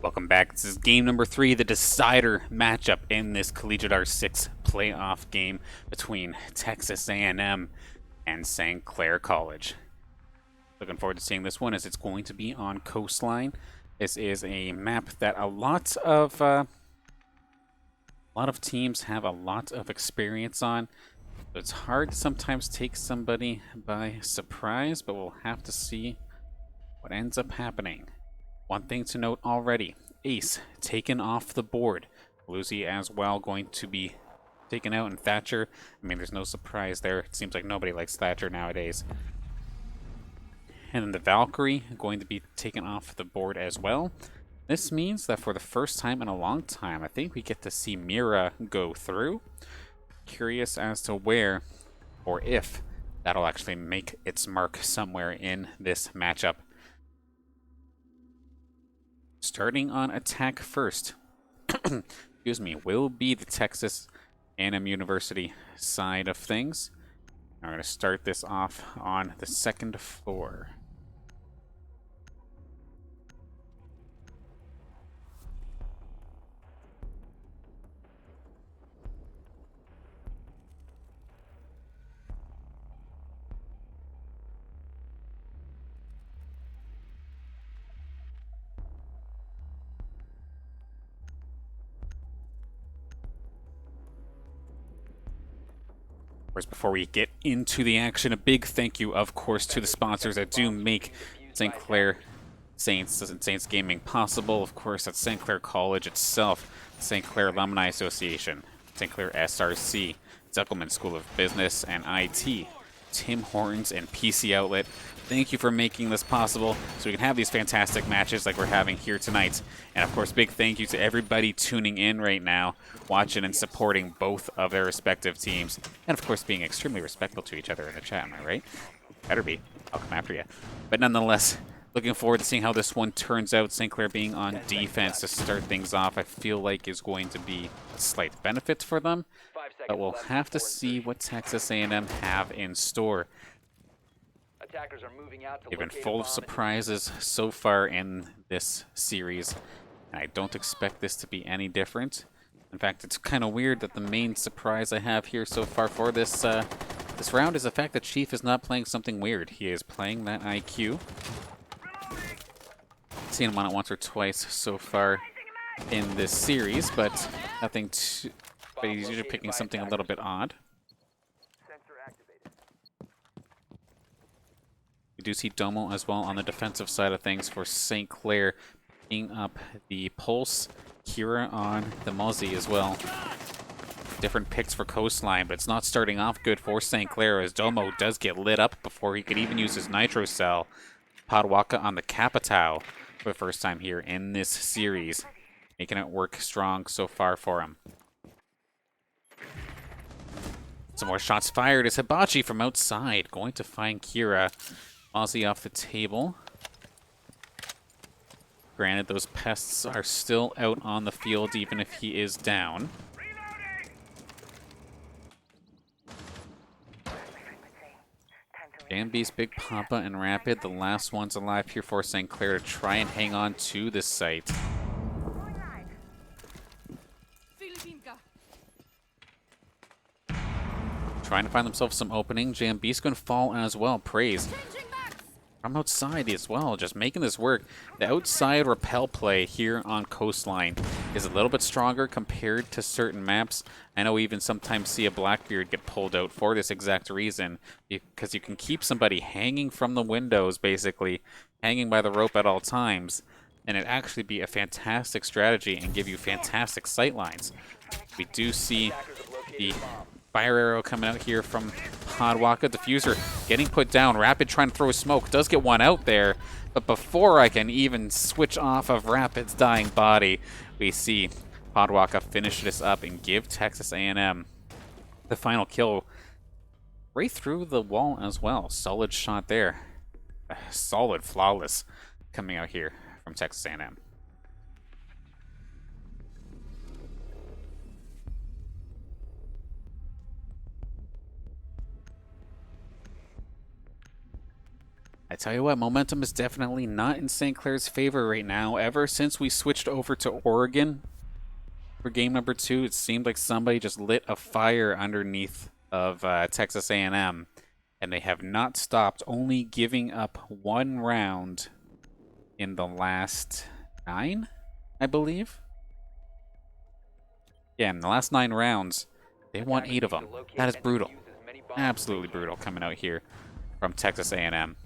Welcome back. This is game number 3, the decider matchup in this CollegiateR6 playoff game between Texas A&M and St. Clair College. Looking forward to seeing this one as it's going to be on Coastline. This is a map that a lot of teams have a lot of experience on. So it's hard to sometimes take somebody by surprise, but we'll have to see what ends up happening. One thing to note already, Ace taken off the board. Lucy as well going to be taken out, and Thatcher, I mean, there's no surprise there. It seems like nobody likes Thatcher nowadays. And then the Valkyrie going to be taken off the board as well. This means that for the first time in a long time, I think we get to see Mira go through. Curious as to where or if that'll actually make its mark somewhere in this matchup. Starting on attack first, excuse me, will be the Texas A&M University side of things. I'm going to start this off on the second floor. Before we get into the action, a big thank you, of course, to the sponsors that do make St. Clair Saints and Saints Gaming possible. Of course, that's St. Clair College itself, St. Clair Alumni Association, St. Clair SRC, Zuckelman School of Business and IT, Tim Hortons, and PC Outlet. Thank you for making this possible so we can have these fantastic matches like we're having here tonight. And of course, big thank you to everybody tuning in right now, watching and supporting both of their respective teams. And of course, being extremely respectful to each other in the chat, am I right? Better be. I'll come after you. But nonetheless, looking forward to seeing how this one turns out. St. Clair being on defense to start things off, I feel like is going to be a slight benefit for them. But we'll have to see what Texas A&M have in store. They've been full of surprises so far in this series, and I don't expect this to be any different. In fact, it's kind of weird that the main surprise I have here so far for this this round is the fact that Chief is not playing something weird. He is playing that IQ. Seen him on it once or twice so far in this series, but nothing too... But he's usually picking something a little bit odd. We do see Domo as well on the defensive side of things for St. Clair, picking up the Pulse, Kira on the Mozzie as well. Different picks for Coastline, but it's not starting off good for St. Clair as Domo does get lit up before he could even use his Nitro Cell. Padwaka on the Capitao for the first time here in this series, making it work strong so far for him. Some more shots fired as Hibachi from outside going to find Kira. Mozzie off the table. Granted, those pests are still out on the field even if he is down. Bambi's Big Papa and Rapid, the last ones alive here for St. Clair to try and hang on to this site. Trying to find themselves some opening. Jambi's going to fall as well. Praise from outside as well, just making this work. The outside repel play here on Coastline is a little bit stronger compared to certain maps. I know we even sometimes see a Blackbeard get pulled out for this exact reason, because you can keep somebody hanging from the windows, basically, hanging by the rope at all times, and it actually be a fantastic strategy and give you fantastic sight lines. We do see the fire arrow coming out here from Padwaka. Diffuser getting put down. Rapid trying to throw a smoke. Does get one out there. But before I can even switch off of Rapid's dying body, we see Padwaka finish this up and give Texas A&M the final kill right through the wall as well. Solid shot there. Solid, flawless coming out here from Texas A&M. I I tell you what, momentum is definitely not in St. Clair's favor right now. Ever since we switched over to Oregon for game number 2, it seemed like somebody just lit a fire underneath of Texas A&M, and they have not stopped, only giving up 1 round in the last 9, I believe. Yeah, in the last 9 rounds, they won 8 of them. That is brutal. Absolutely brutal coming out here from Texas A&M.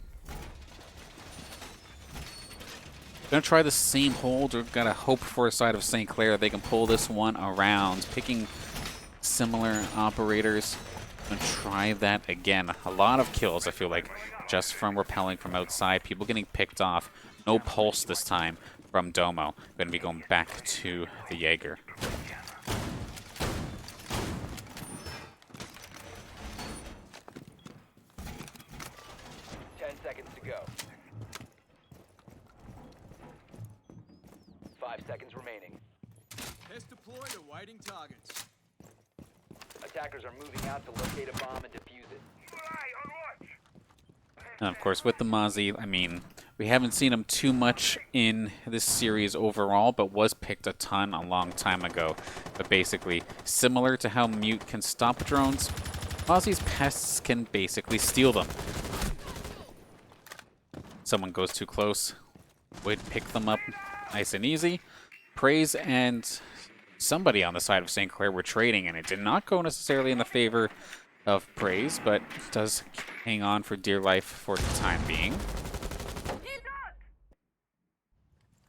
Gonna try the same hold. We're gonna hope for a side of St. Clair they can pull this one around, picking similar operators. Gonna try that again. A lot of kills, I feel like, just from repelling from outside. People getting picked off. No pulse this time from Domo. Gonna be going back to the Jaeger. Seconds remaining. Test deployed awaiting targets. Attackers are moving out to locate a bomb and defuse it. And of course, with the Mozzie, I mean, we haven't seen him too much in this series overall, but was picked a ton a long time ago. But basically, similar to how Mute can stop drones, Mozzie's pests can basically steal them. Someone goes too close, would pick them up nice and easy. Praise and somebody on the side of St. Clair were trading, and it did not go necessarily in the favor of Praise, but does hang on for dear life for the time being.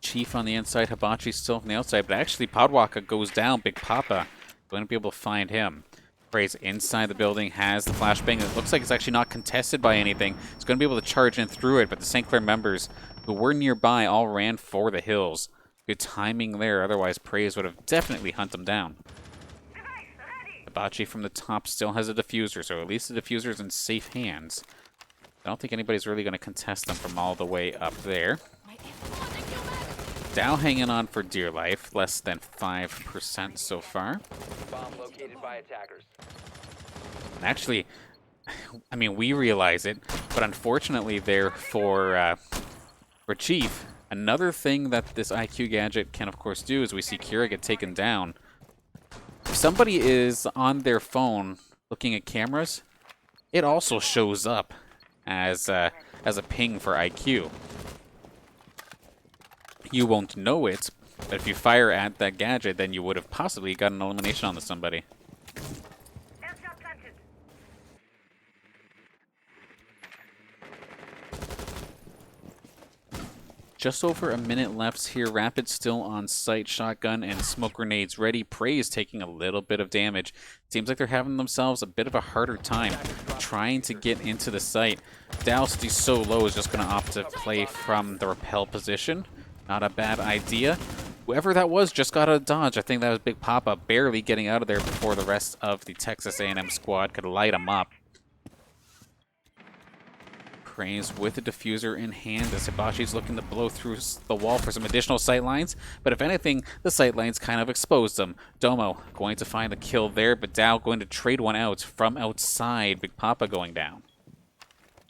Chief on the inside, Hibachi still on the outside, but actually Podwaka goes down. Big Papa going to be able to find him. Praise inside the building, has the flashbang. It looks like it's actually not contested by anything. It's going to be able to charge in through it, but the St. Clair members who were nearby all ran for the hills. Good timing there, otherwise Praise would have definitely hunted them down. Hibachi from the top still has a diffuser, so at least the diffuser's in safe hands. I don't think anybody's really going to contest them from all the way up there. Dow hanging on for dear life, less than 5% so far. Bomb located by attackers. And actually, I mean, we realize it, but unfortunately there for Chief, another thing that this IQ gadget can of course do is we see Kira get taken down. If somebody is on their phone looking at cameras, it also shows up as a ping for IQ. You won't know it, but if you fire at that gadget, then you would have possibly got an elimination on somebody. Just over a minute left here. Rapid still on site. Shotgun and smoke grenades ready. Praise taking a little bit of damage. Seems like they're having themselves a bit of a harder time trying to get into the site. Doused, he's so low, is just going to opt to play from the rappel position. Not a bad idea. Whoever that was just got a dodge. I think that was Big Papa barely getting out of there before the rest of the Texas A&M squad could light him up. Praise with the diffuser in hand as Hibachi's looking to blow through the wall for some additional sight lines. But if anything, the sight lines kind of exposed them. Domo going to find the kill there, but Dow going to trade one out from outside. Big Papa going down.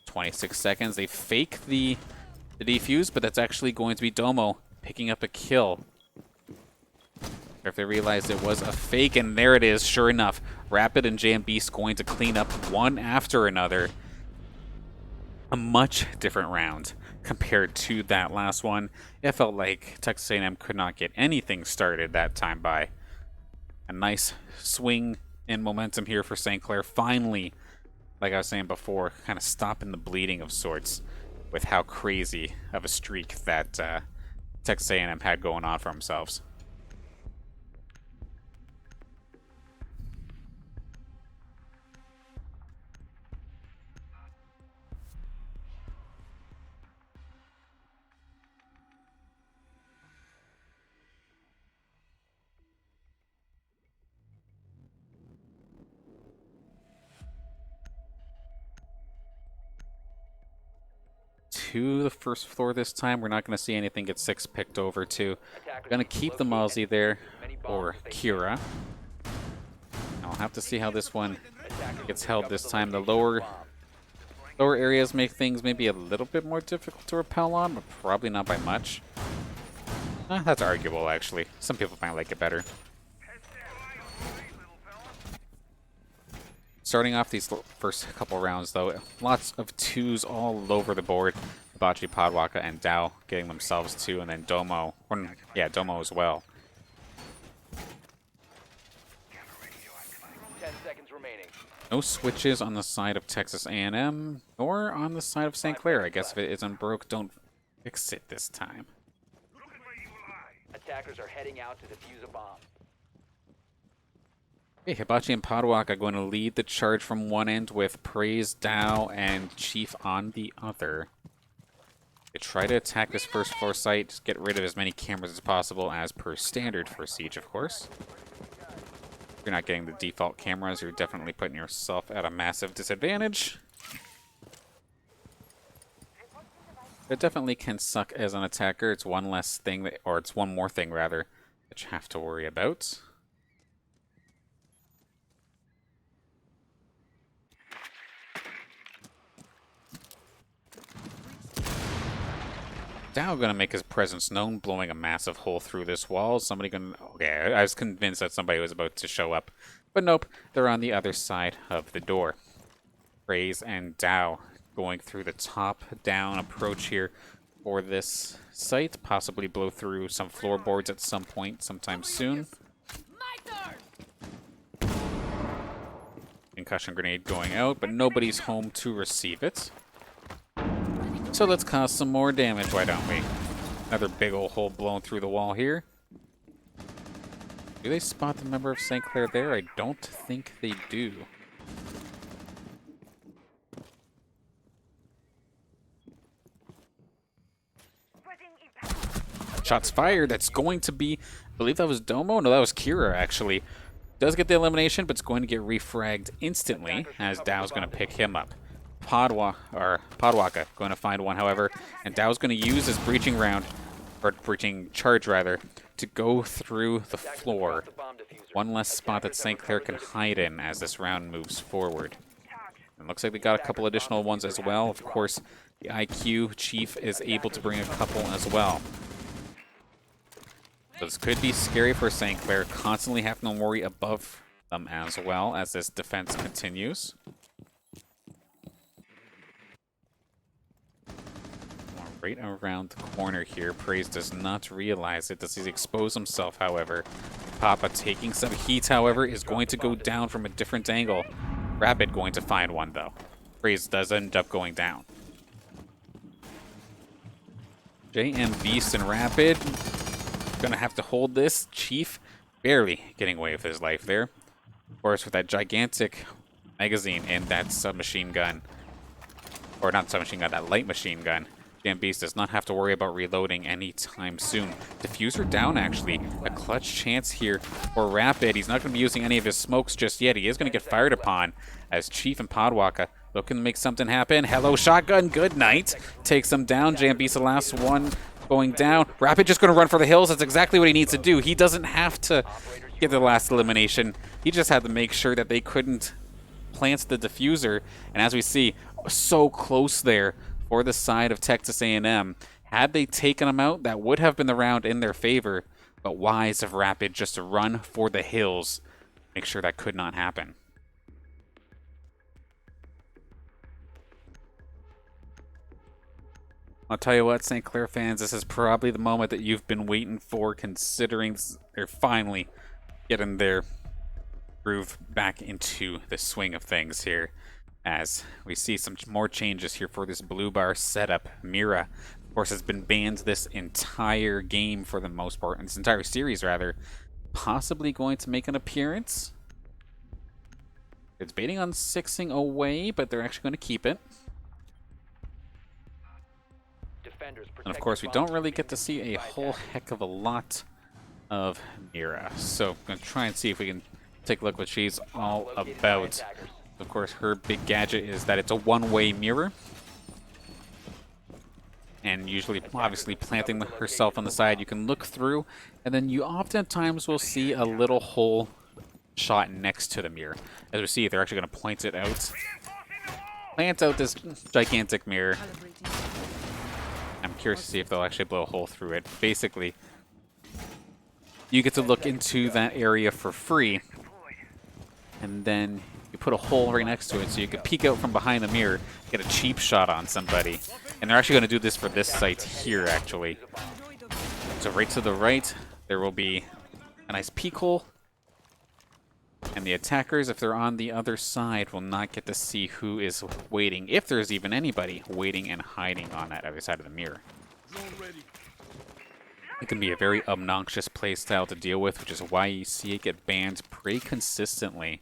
26 seconds. They fake the defuse, but that's actually going to be Domo picking up a kill. Or if they realized it was a fake, and there it is, sure enough. Rapid and JMBeast going to clean up one after another. A much different round compared to that last one. It felt like Texas A&M could not get anything started that time by. A nice swing in momentum here for St. Clair. Finally, like I was saying before, kind of stopping the bleeding of sorts with how crazy of a streak that Texas A&M had going on for themselves. To the first floor this time. We're not going to see anything get 6 picked over to. Going to keep the Mozzie there for Kira. I'll have to see how this one gets held this time. The Lower areas make things maybe a little bit more difficult to repel on, but probably not by much. That's arguable, actually. Some people might like it better. Starting off these first couple rounds, though, lots of twos all over the board. Hibachi, Podwaka, and Dao getting themselves two, and then Domo. Or, yeah, Domo as well. 10 seconds remaining. No switches on the side of Texas A&M, or on the side of St. Clair. I guess if it isn't broke, don't fix it this time. Attackers are heading out to defuse a bomb. Okay, Hibachi and Podwalk are going to lead the charge from one end with Praise, Dao, and Chief on the other. They try to attack this first floor site, just get rid of as many cameras as possible, as per standard for Siege, of course. If you're not getting the default cameras, you're definitely putting yourself at a massive disadvantage. It definitely can suck as an attacker. It's one less thing, that, or it's one more thing, rather, that you have to worry about. Dao gonna make his presence known, blowing a massive hole through this wall. Somebody gonna... Okay, I was convinced that somebody was about to show up. But nope, they're on the other side of the door. Praise and Dao going through the top-down approach here for this site. Possibly blow through some floorboards at some point, sometime soon. Concussion grenade going out, but nobody's home to receive it. So let's cause some more damage, why don't we? Another big old hole blown through the wall here. Do they spot the member of St. Clair there? I don't think they do. Shots fired. That's going to be... I believe that was Domo? No, that was Kira, actually. Does get the elimination, but it's going to get refragged instantly, as Dao's going to pick him up. Podwaka going to find one, however, and Dao's going to use his breaching round, or breaching charge rather, to go through the floor. One less spot that St. Clair can hide in as this round moves forward. It looks like we got a couple additional ones as well. Of course, the IQ Chief is able to bring a couple as well. So this could be scary for St. Clair, constantly having to worry above them as well as this defense continues. Right around the corner here. Praise does not realize it. Does he expose himself, however? Papa taking some heat, however, is going to go down from a different angle. Rapid going to find one, though. Praise does end up going down. JM Beast and Rapid gonna have to hold this. Chief barely getting away with his life there. Of course, with that gigantic magazine and that submachine gun. Or not submachine gun, that light machine gun. JM Beast does not have to worry about reloading anytime soon. Diffuser down, actually. A clutch chance here for Rapid. He's not going to be using any of his smokes just yet. He is going to get fired upon as Chief and Podwaka looking to make something happen. Hello, shotgun. Good night. Takes him down. JM Beast, the last one going down. Rapid just going to run for the hills. That's exactly what he needs to do. He doesn't have to get the last elimination. He just had to make sure that they couldn't plant the diffuser. And as we see, so close there for the side of Texas A&M. Had they taken them out, that would have been the round in their favor. But wise of Rapid just to run for the hills. Make sure that could not happen. I'll tell you what, St. Clair fans, this is probably the moment that you've been waiting for, considering they're finally getting their groove back into the swing of things here. As we see some more changes here for this blue bar setup. Mira, of course, has been banned this entire game for the most part, and this entire series, rather. Possibly going to make an appearance. It's baiting on 6ing away, but they're actually going to keep it. And of course, we don't really get to see a whole heck of a lot of Mira. So I'm going to try and see if we can take a look what she's all about. Of course, her big gadget is that it's a one-way mirror. And usually, obviously, planting herself on the side, you can look through. And then you oftentimes will see a little hole shot next to the mirror. As we see, they're actually going to point it out. plant out this gigantic mirror. I'm curious to see if they'll actually blow a hole through it. Basically, you get to look into that area for free, and then you put a hole right next to it so you can peek out from behind the mirror, get a cheap shot on somebody. And they're actually going to do this for this site here, actually. So right to the right, there will be a nice peek hole. And the attackers, if they're on the other side, will not get to see who is waiting, if there's even anybody waiting and hiding on that other side of the mirror. It can be a very obnoxious playstyle to deal with, which is why you see it get banned pretty consistently.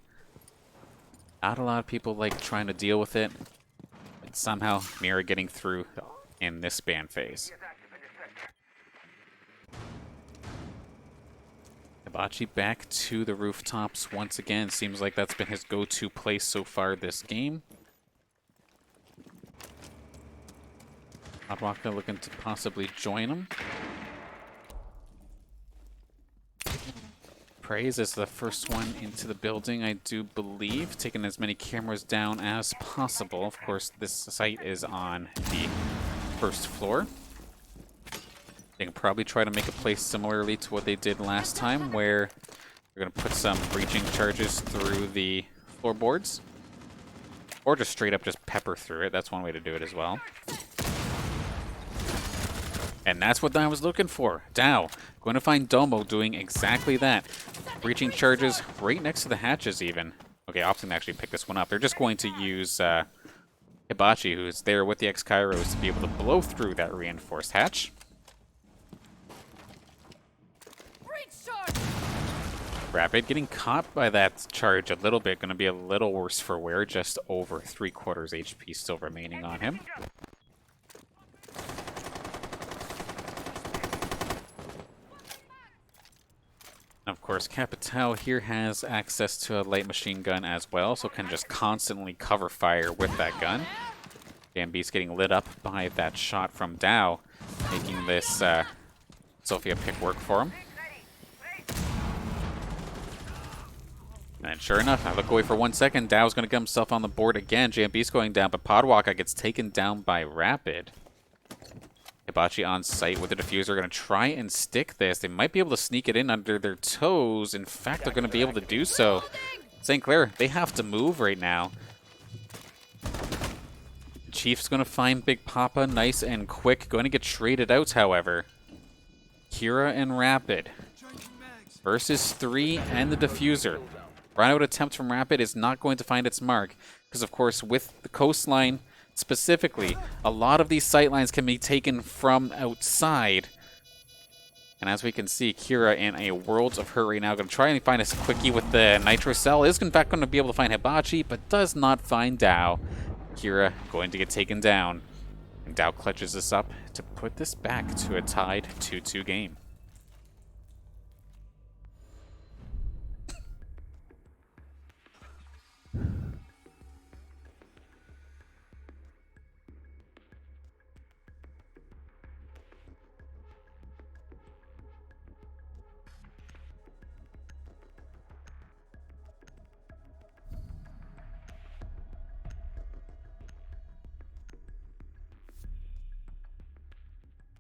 Not a lot of people like trying to deal with it, but somehow mirror getting through in this ban phase. Hibachi back to the rooftops once again. Seems like that's been his go-to place so far this game. Podwaka looking to possibly join him. Praise is the first one into the building, I do believe, taking as many cameras down as possible. Of course, this site is on the first floor. They can probably try to make a play similarly to what they did last time, where they're going to put some breaching charges through the floorboards. Or just straight up just pepper through it. That's one way to do it as well. And that's what I was looking for. Dow, going to find Domo doing exactly that. Breaching charges right next to the hatches even. Okay, Optin actually picked this one up. They're just going to use Hibachi, who's there with the X-Kairos, to be able to blow through that reinforced hatch. Rapid getting caught by that charge a little bit. Going to be a little worse for wear. Just over 3/4 HP still remaining on him. Of course, Capital here has access to a light machine gun as well, so can just constantly cover fire with that gun. Beast getting lit up by that shot from Dow, making this Sophia pick work for him. And sure enough, I look away for 1 second. Dow's going to get himself on the board again. Beast going down, but Podwaka gets taken down by Rapid. Hibachi on site with the diffuser. Going to try and stick this. They might be able to sneak it in under their toes. In fact, they're going to be able to do so. St. Clair, they have to move right now. Chief's going to find Big Papa nice and quick. Going to get traded out, however. Kira and Rapid versus 3 and the diffuser. Run-out attempt from Rapid is not going to find its mark, because of course with the coastline specifically, a lot of these sightlines can be taken from outside. And as we can see, Kira in a world of hurt right now, going to try and find a quickie with the Nitro Cell. Is in fact going to be able to find Hibachi, but does not find Dow. Kira going to get taken down. And Dow clutches this up to put this back to a tied 2-2 game.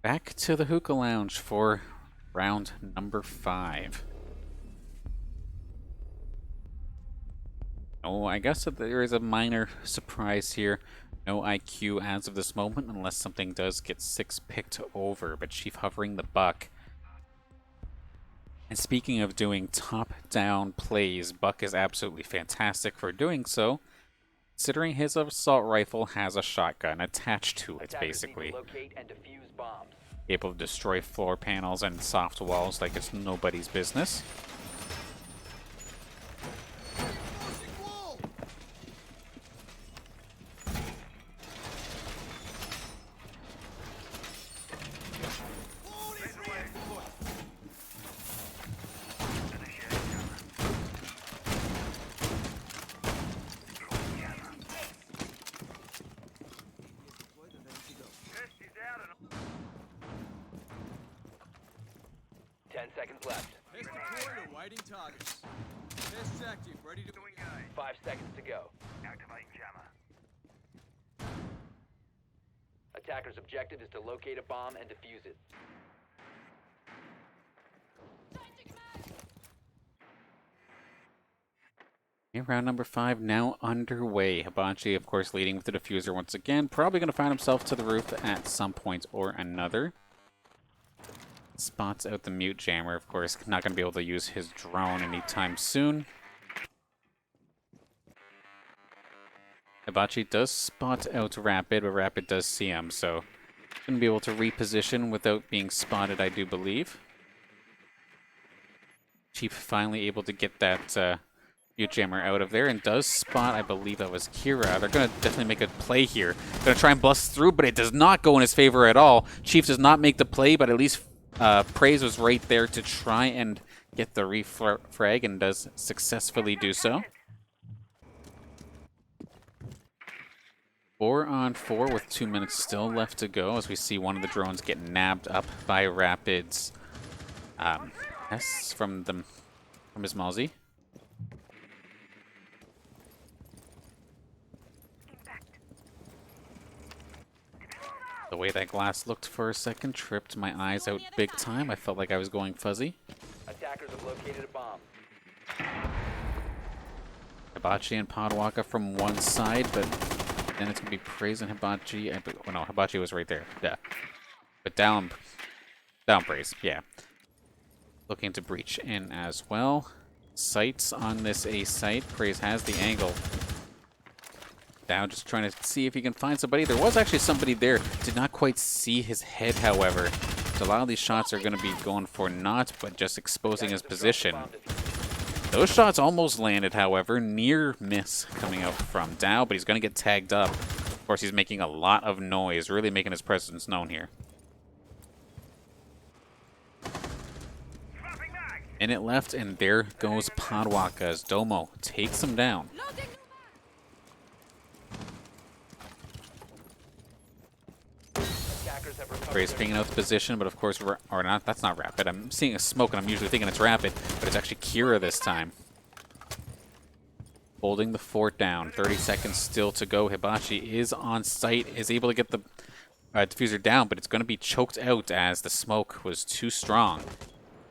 Back to the hookah lounge for round number 5. Oh, I guess that there is a minor surprise here. No IQ as of this moment, unless something does get 6 picked over. But Chief hovering the buck. And speaking of doing top-down plays, Buck is absolutely fantastic for doing so, considering his assault rifle has a shotgun attached to it, basically. Able to destroy floor panels and soft walls like it's nobody's business. Seconds left. Test deployed to waiting targets. Test active, ready to... 5 seconds to go. Activate jammer. Attacker's objective is to locate a bomb and defuse it. Okay, round number 5 now underway. Hibachi, of course, leading with the diffuser once again. Probably going to find himself to the roof at some point or another. Spots out the mute jammer, of course. Not going to be able to use his drone anytime soon. Hibachi does spot out Rapid, but Rapid does see him, so going to be able to reposition without being spotted, I do believe. Chief finally able to get that mute jammer out of there and does spot, I believe that was Kira. They're going to definitely make a play here. Going to try and bust through, but it does not go in his favor at all. Chief does not make the play, but at least Praise was right there to try and get the refrag and does successfully do so. 4 on 4 with 2 minutes still left to go as we see one of the drones get nabbed up by Rapid's S from his Malzi. The way that glass looked for a second tripped my eyes out big time. I felt like I was going fuzzy. Attackers have located a bomb. Hibachi and Podwaka from one side, but then it's going to be Praise and Hibachi. Oh no, Hibachi was right there. Yeah. But down Praise, yeah. Looking to breach in as well. Sights on this A site. Praise has the angle. Down, just trying to see if he can find somebody. There was actually somebody there. Did not quite see his head, however. So a lot of these shots are going to be going for naught, but just exposing his position. Those shots almost landed, however. Near miss coming out from Dow, but he's going to get tagged up. Of course, he's making a lot of noise, really making his presence known here. Minute left, and there goes Podwaka as Domo takes him down. Praise pinging out the position, but of course, or not, that's not Rapid. I'm seeing a smoke and I'm usually thinking it's Rapid, but it's actually Kira this time. Holding the fort down. 30 seconds still to go. Hibachi is on site, is able to get the diffuser down, but it's going to be choked out as the smoke was too strong.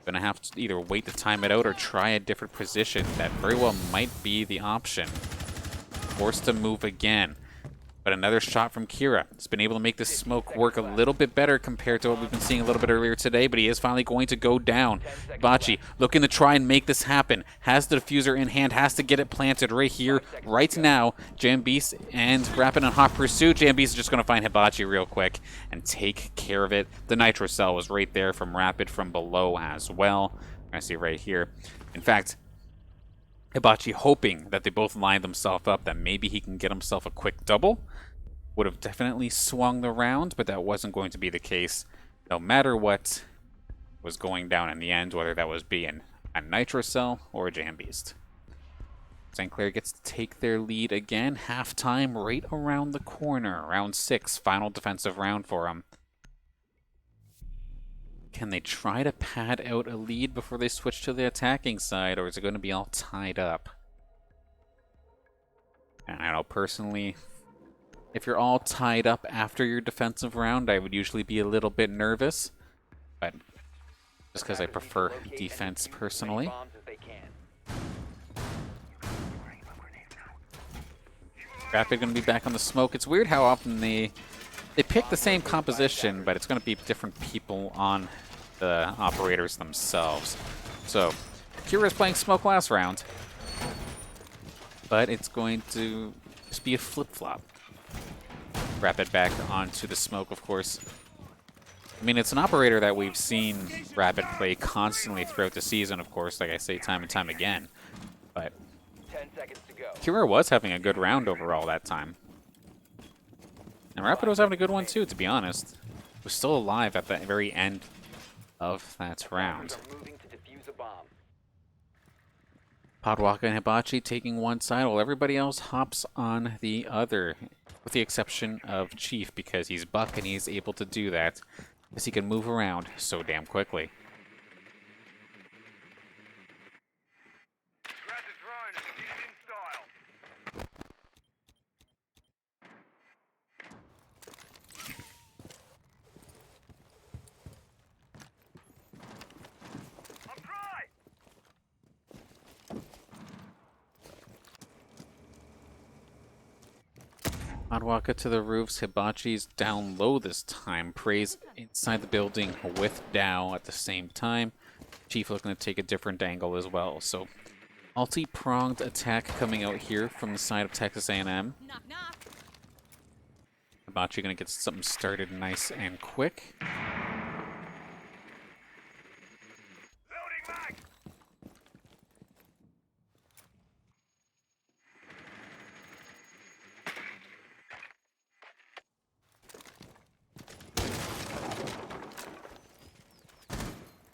Going to have to either wait to time it out or try a different position. That very well might be the option. Forced to move again. But another shot from Kira. He's been able to make this smoke work a little bit better compared to what we've been seeing a little bit earlier today, but he is finally going to go down. Hibachi looking to try and make this happen. Has the diffuser in hand, has to get it planted right here, right now. Jambeast and Rapid in hot pursuit. Jambeast is just going to find Hibachi real quick and take care of it. The Nitro Cell was right there from Rapid from below as well. I see right here. In fact, Hibachi hoping that they both line themselves up, that maybe he can get himself a quick double. Would have definitely swung the round, but that wasn't going to be the case. No matter what was going down in the end, whether that was being a Nitro Cell or a Jambeast. St. Clair gets to take their lead again. Halftime right around the corner. Round 6, final defensive round for them. Can they try to pad out a lead before they switch to the attacking side, or is it going to be all tied up? And I know personally, if you're all tied up after your defensive round, I would usually be a little bit nervous, but just because I prefer defense personally. Rapid going to be back on the smoke. It's weird how often they pick the same composition, but it's going to be different people on the operators themselves. So, Kira's playing smoke last round, but it's going to just be a flip-flop. Rapid back onto the smoke, of course. I mean, it's an operator that we've seen Rapid play constantly throughout the season, of course, like I say time and time again. But 10 seconds to go. Kira was having a good round overall that time. And Rapid was having a good one too, to be honest. Was still alive at the very end of that round. Podwaka and Hibachi taking one side while everybody else hops on the other. With the exception of Chief, because he's Buck and he's able to do that because he can move around so damn quickly. Podwaka to the roofs. Hibachi's down low this time. Praise inside the building with Dow at the same time. Chief looking to take a different angle as well. So multi-pronged attack coming out here from the side of Texas A&M. Knock, knock. Hibachi gonna get something started nice and quick.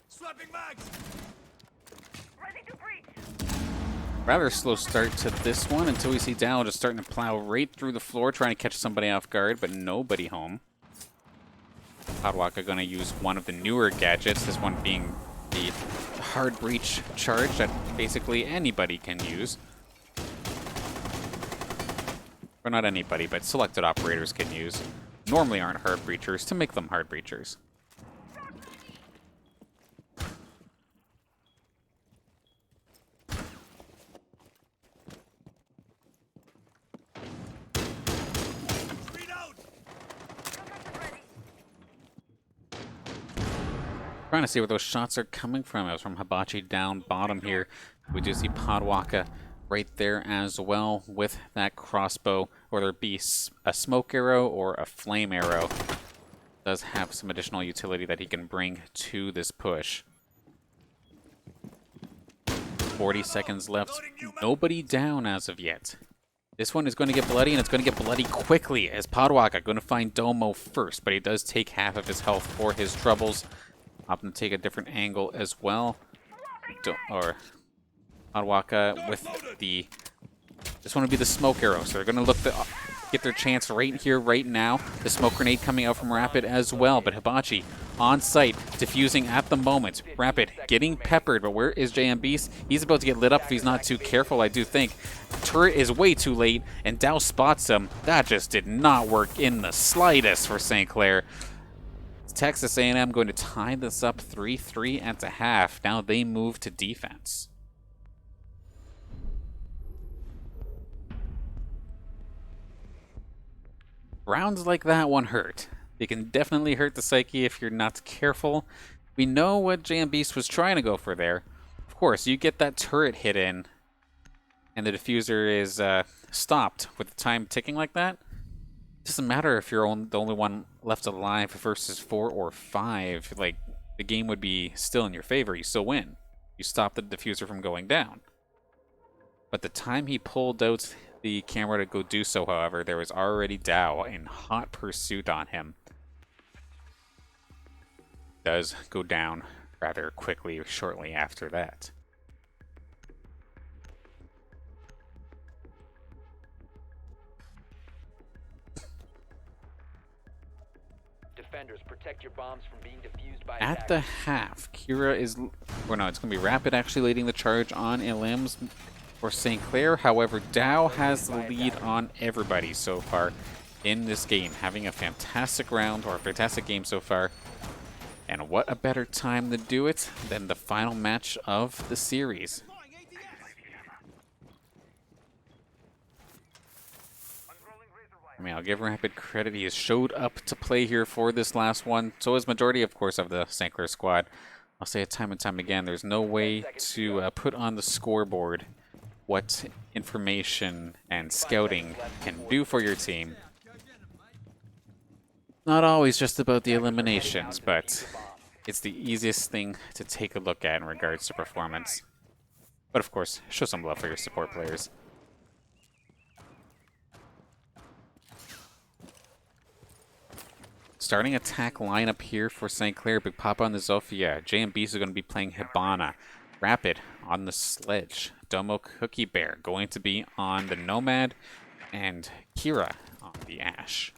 Swapping mags. Rather slow start to this one until we see Dow just starting to plow right through the floor, trying to catch somebody off guard, but nobody home. Podwaka going to use one of the newer gadgets, this one being the hard breach charge that basically anybody can use. Or not anybody, but selected operators can use. Normally aren't hard breachers to make them hard breachers. Trying to see where those shots are coming from. It was from Hibachi down bottom here. We do see Podwaka right there as well with that crossbow, whether it be a smoke arrow or a flame arrow. Does have some additional utility that he can bring to this push. 40 seconds left. Nobody down as of yet. This one is going to get bloody, and it's going to get bloody quickly as Podwaka going to find Domo first, but he does take half of his health for his troubles. Opting to take a different angle as well. Podwaka with the... This one would be the smoke arrow, so they're going to look to get their chance right here, right now. The smoke grenade coming out from Rapid as well, but Hibachi on site, diffusing at the moment. Rapid getting peppered, but where is JM Beast? He's about to get lit up if he's not too careful, I do think. Turret is way too late, and Dow spots him. That just did not work in the slightest for St. Clair. Texas A&M going to tie this up 3-3 at the half. Now they move to defense. Rounds like that one hurt. They can definitely hurt the psyche if you're not careful. We know what JM Beast was trying to go for there. Of course, you get that turret hit in, and the diffuser is stopped with the time ticking like that. It doesn't matter if you're the only one left alive versus 4 or 5. Like, the game would be still in your favor. You still win. You stop the diffuser from going down. But the time he pulled out the camera to go do so, however, there was already Dow in hot pursuit on him. Does go down rather quickly shortly after that. Defenders, protect your bombs from being defused by At the half, Kira is... Or no, it's going to be Rapid actually leading the charge on Elims for St. Clair. However, Dow has the lead on everybody so far in this game, having a fantastic round or a fantastic game so far. And what a better time to do it than the final match of the series. I mean, I'll give Rapid credit. He has showed up to play here for this last one. So is majority, of course, of the St. Clair squad. I'll say it time and time again. There's no way to put on the scoreboard what information and scouting can do for your team. Not always just about the eliminations, but it's the easiest thing to take a look at in regards to performance. But of course, show some love for your support players. Starting attack lineup here for St. Clair. Big Papa on the Zofia. JMBs are going to be playing Hibana. Rapid on the Sledge. Domo Cookie Bear going to be on the Nomad. And Kira on the Ash.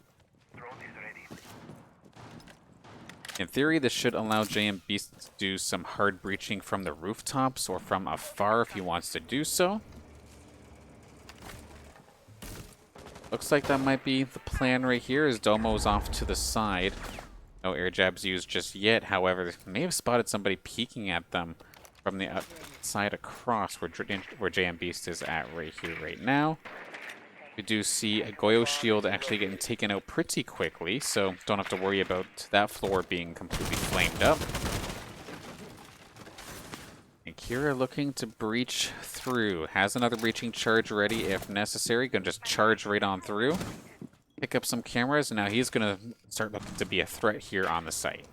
In theory, this should allow JM Beast to do some hard breaching from the rooftops or from afar if he wants to do so. Looks like that might be the plan right here as Domo's off to the side. No air jabs used just yet. However, they may have spotted somebody peeking at them from the side across where JM Beast is at right here, right now. We do see a Goyo shield actually getting taken out pretty quickly, so don't have to worry about that floor being completely flamed up. And Kira looking to breach through. Has another breaching charge ready if necessary. Gonna just charge right on through. Pick up some cameras, and now he's gonna start looking to be a threat here on the site.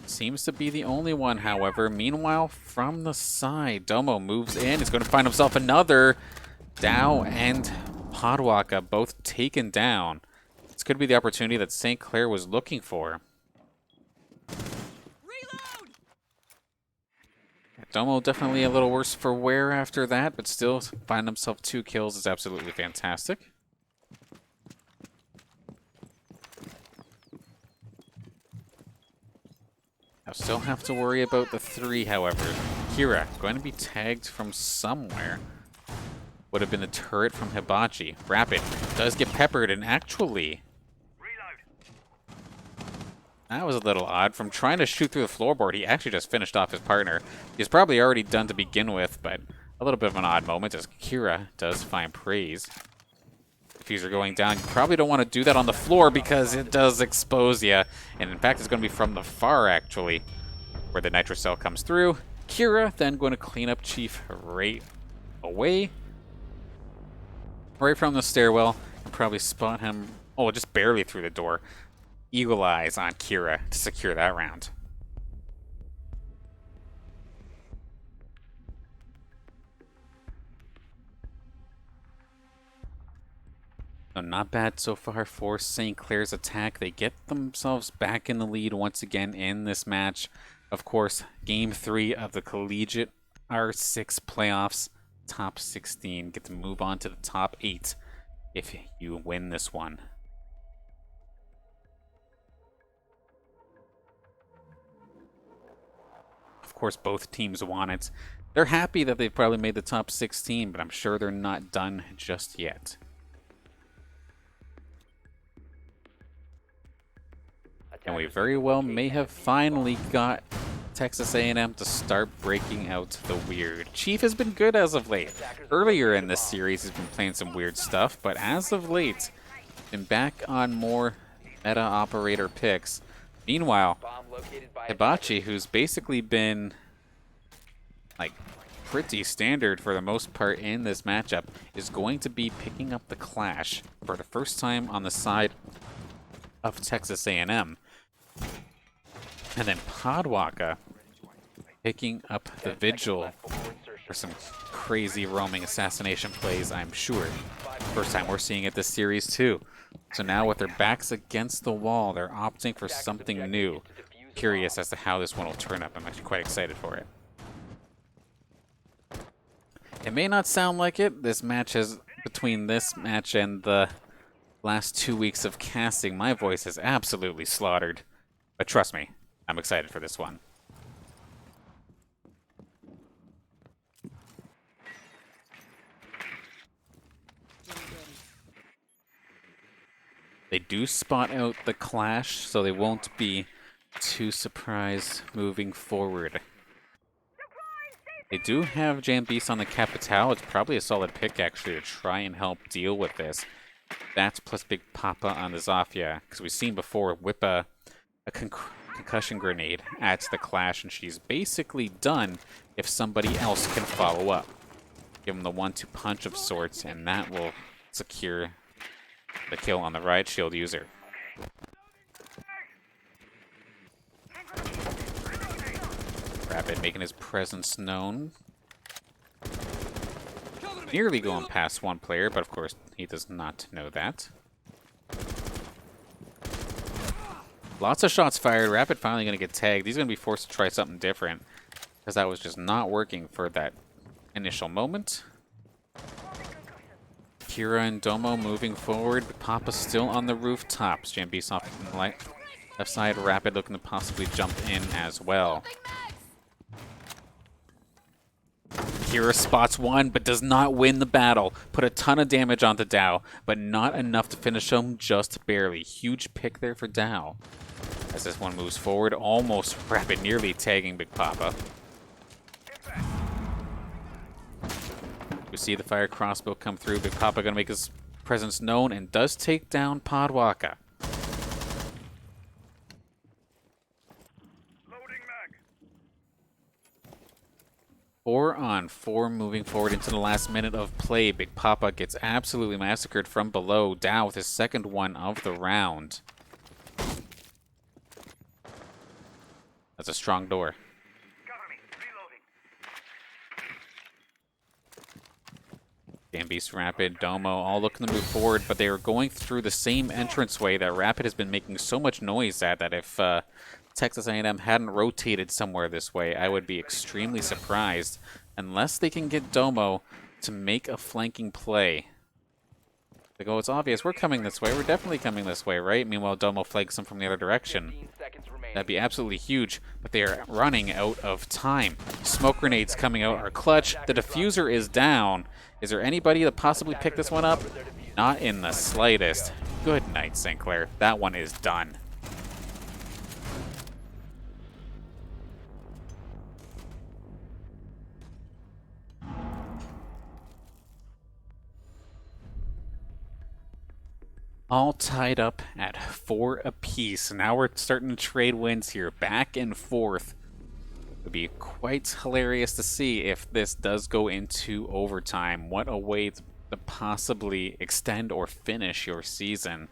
Seems to be the only one, however. Meanwhile, from the side, Domo moves in. He's going to find himself another. Dow and Podwaka both taken down. This could be the opportunity that St. Clair was looking for. Reload! Domo definitely a little worse for wear after that, but still find himself 2 kills is absolutely fantastic. I still have to worry about the 3, however. Kira, going to be tagged from somewhere. Would have been the turret from Hibachi. Rapid does get peppered, and actually... that was a little odd. From trying to shoot through the floorboard, he actually just finished off his partner. He's probably already done to begin with, but a little bit of an odd moment as Kira does find praise. Diffuser going down. You probably don't want to do that on the floor because it does expose you. And in fact, it's going to be from the far, actually, where the nitro cell comes through. Kira then going to clean up Chief right away. Right from the stairwell. You probably spot him, oh, just barely through the door. Eagle eyes on Kira to secure that round. So not bad so far for St. Clair's attack. They get themselves back in the lead once again in this match. Of course, Game 3 of the CollegiateR6 playoffs. Top 16. Get to move on to the top 8 if you win this one. Of course, both teams want it. They're happy that they've probably made the top 16, but I'm sure they're not done just yet. And we very well may have finally got Texas A&M to start breaking out the weird. Chief has been good as of late. Earlier in this series, he's been playing some weird stuff, but as of late, been back on more meta operator picks. Meanwhile, Hibachi, who's basically been like pretty standard for the most part in this matchup, is going to be picking up the Clash for the first time on the side of Texas A&M. And then Podwaka picking up the Vigil for some crazy roaming assassination plays, I'm sure. First time we're seeing it this series too. So now with their backs against the wall, they're opting for something new. Curious as to how this one will turn up. I'm actually quite excited for it. It may not sound like it. This match has, between this match and the last 2 weeks of casting, my voice is absolutely slaughtered. But trust me, I'm excited for this one. They do spot out the Clash, so they won't be too surprised moving forward. They do have Jambeast on the Capital. It's probably a solid pick, actually, to try and help deal with this. That plus Big Papa on the Zofia, because we've seen before whip a concussion grenade at the Clash, and she's basically done if somebody else can follow up. Give them the 1-2 punch of sorts, and that will secure the kill on the Riot Shield user. Rapid making his presence known. Nearly going past one player, but of course he does not know that. Lots of shots fired. Rapid finally going to get tagged. He's going to be forced to try something different because that was just not working for that initial moment. Kira and Domo moving forward. Papa's still on the rooftops. Jambeast off to the left side. Rapid looking to possibly jump in as well. Kira spots one, but does not win the battle. Put a ton of damage onto Dow, but not enough to finish him, just barely. Huge pick there for Dow. As this one moves forward, almost Rapid nearly tagging Big Papa. We see the fire crossbow come through. Big Papa gonna make his presence known and does take down Podwaka. 4-on-4 moving forward into the last minute of play. Big Papa gets absolutely massacred from below, down with his second one of the round. That's a strong door. Beast, Rapid, Domo, all looking to move forward, but they are going through the same entranceway that Rapid has been making so much noise at, that if Texas A&M hadn't rotated somewhere this way, I would be extremely surprised, unless they can get Domo to make a flanking play. They go, it's obvious, we're coming this way, we're definitely coming this way, right? Meanwhile, Domo flanks them from the other direction. 15 seconds remaining. That'd be absolutely huge, but they are running out of time. Smoke grenades coming out are clutch. The diffuser is down. Is there anybody that possibly picked this one up? Not in the slightest. Good night, St. Clair. That one is done. All tied up at 4 apiece. Now we're starting to trade wins here, back and forth. It would be quite hilarious to see if this does go into overtime. What a way to possibly extend or finish your season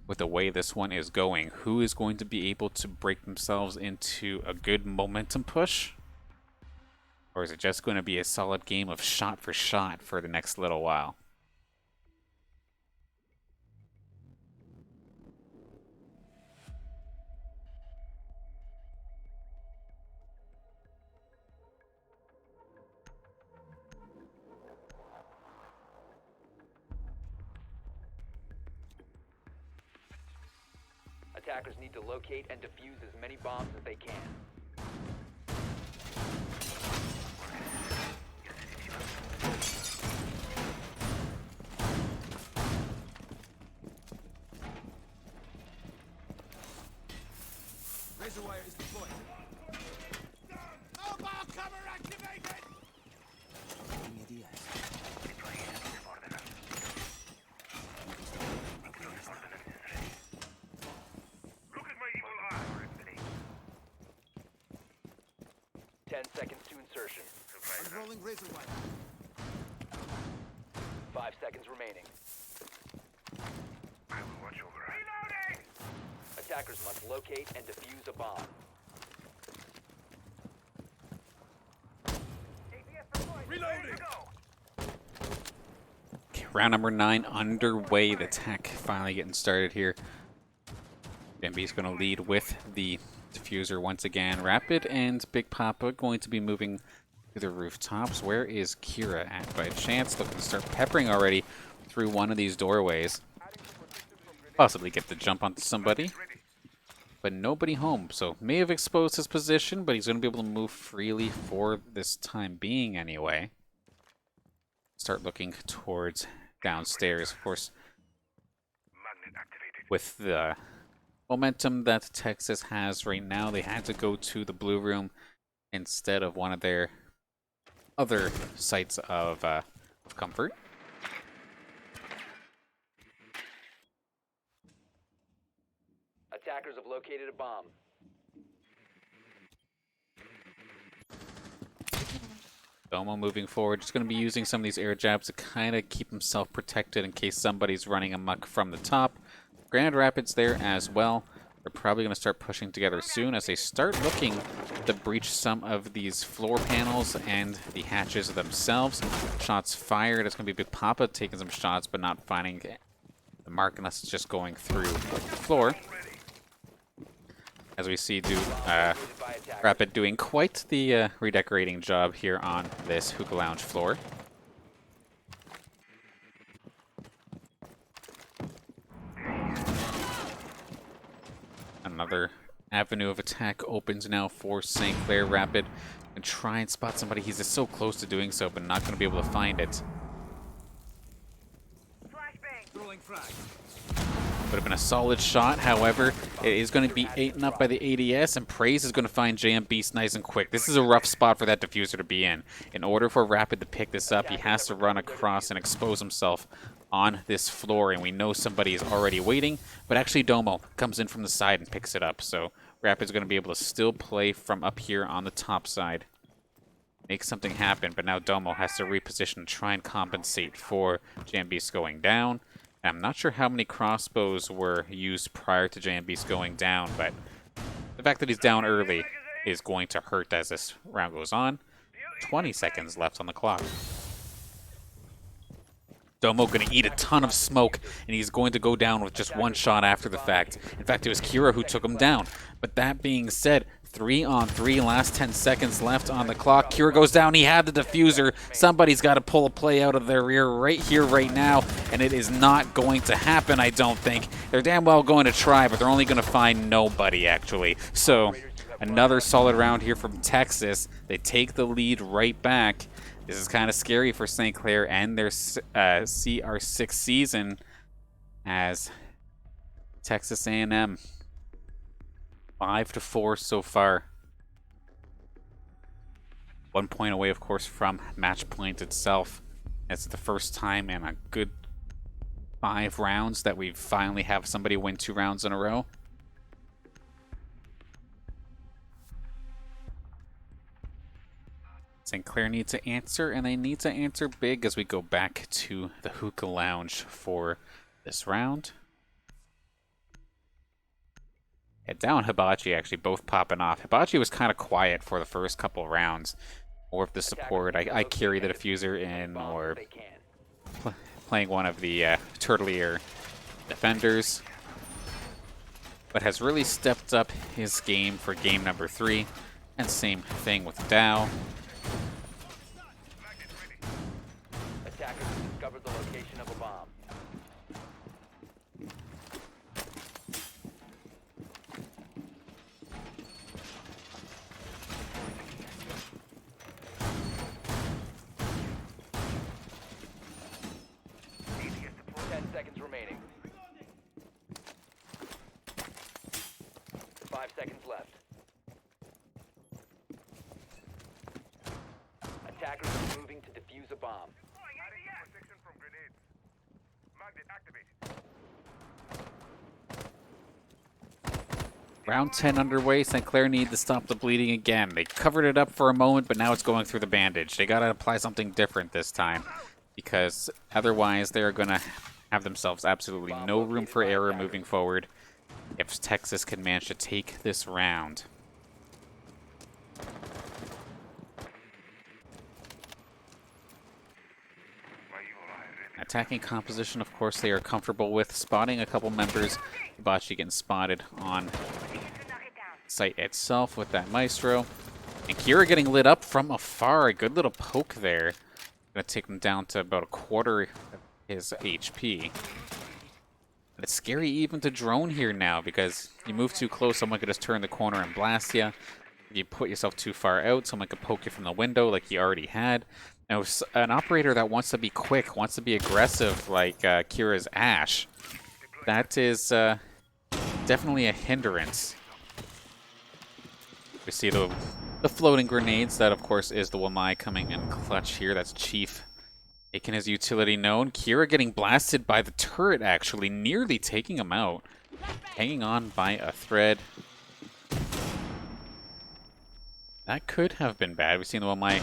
with the way this one is going. Who is going to be able to break themselves into a good momentum push? Or is it just going to be a solid game of shot for shot for the next little while? Attackers need to locate and defuse as many bombs as they can. Razor wire is deployed. Mobile cover activated! Look at my evil eye. 10 seconds to insertion. Unrolling razor wire. 5 seconds remaining. I will watch over us. Reloading! Attackers must locate and defuse a bomb. Reloading! Okay, round number 9 underway. The attack finally getting started here. Bambi's going to lead with the diffuser once again. Rapid and Big Papa going to be moving to the rooftops. Where is Kira at by chance? Looking to start peppering already through one of these doorways. Possibly get the jump onto somebody. But nobody home, so may have exposed his position, but he's going to be able to move freely for this time being anyway. Start looking towards downstairs. Of course, Magnet activated. with the momentum that Texas has right now, they had to go to the blue room instead of one of their other sites of comfort. Attackers have located a bomb. Domo moving forward, just going to be using some of these air jabs to kind of keep himself protected in case somebody's running amok from the top. Grand Rapids there as well. They're probably going to start pushing together soon as they start looking to breach some of these floor panels and the hatches themselves. Shots fired. It's going to be Big Papa taking some shots but not finding the mark unless it's just going through the floor. As we see Rapid doing quite the redecorating job here on this hookah lounge floor. Another avenue of attack opens now for St. Clair. Rapid and try and spot somebody. He's just so close to doing so, but not going to be able to find it. Throwing frag. Would have been a solid shot. However, it is going to be eaten up by the ADS, and Praise is going to find JM Beast nice and quick. This is a rough spot for that diffuser to be in. In order for Rapid to pick this up, he has to run across and expose himself on this floor, and we know somebody is already waiting, but actually Domo comes in from the side and picks it up. So Rapid's going to be able to still play from up here on the top side, make something happen, but now Domo has to reposition and try and compensate for JM Beast going down. I'm not sure how many crossbows were used prior to JM Beast going down, but the fact that he's down early is going to hurt as this round goes on. 20 seconds left on the clock. Domo going to eat a ton of smoke, and he's going to go down with just one shot after the fact. In fact, it was Kira who took him down. But that being said, 3-on-3, last 10 seconds left on the clock. Kira goes down. He had the diffuser. Somebody's got to pull a play out of their rear right here, right now, and it is not going to happen, I don't think. They're damn well going to try, but they're only going to find nobody, actually. So, another solid round here from Texas. They take the lead right back. This is kind of scary for St. Clair and their CR6 season, as Texas A&M 5-4 so far. 1 point away, of course, from match point itself. It's the first time in a good 5 rounds that we finally have somebody win 2 rounds in a row. St. Clair needs to answer, and they need to answer big as we go back to the hookah lounge for this round. Yeah, Down Hibachi actually both popping off. Hibachi was kind of quiet for the first couple rounds. More of the support. I carry the diffuser in, or playing one of the Turtlier defenders. But has really stepped up his game for game number 3. And same thing with Dow. Attackers have discovered the location of a bomb. ADS 10 seconds remaining. 5 seconds left. Attackers are moving to defuse a bomb. protection from grenades. Magnet activated. Round 10 underway. St. Clair need to stop the bleeding again. They covered it up for a moment, but now it's going through the bandage. They got to apply something different this time, because otherwise they're going to have themselves absolutely no room for error moving forward if Texas can manage to take this round. Attacking composition, of course, they are comfortable with. Spotting a couple members. Hibachi getting spotted on site itself with that Maestro. And Kira getting lit up from afar. A good little poke there. Gonna take him down to about a quarter of his HP. But it's scary even to drone here now, because you move too close, someone could just turn the corner and blast you. If you put yourself too far out, someone could poke you from the window like he already had. Now, an operator that wants to be quick, wants to be aggressive like Kira's Ash, that is definitely a hindrance. We see the floating grenades. That, of course, is the Wamai coming in clutch here. That's Chief making his utility known. Kira getting blasted by the turret, actually, nearly taking him out. Hanging on by a thread. That could have been bad. We've seen the Wamai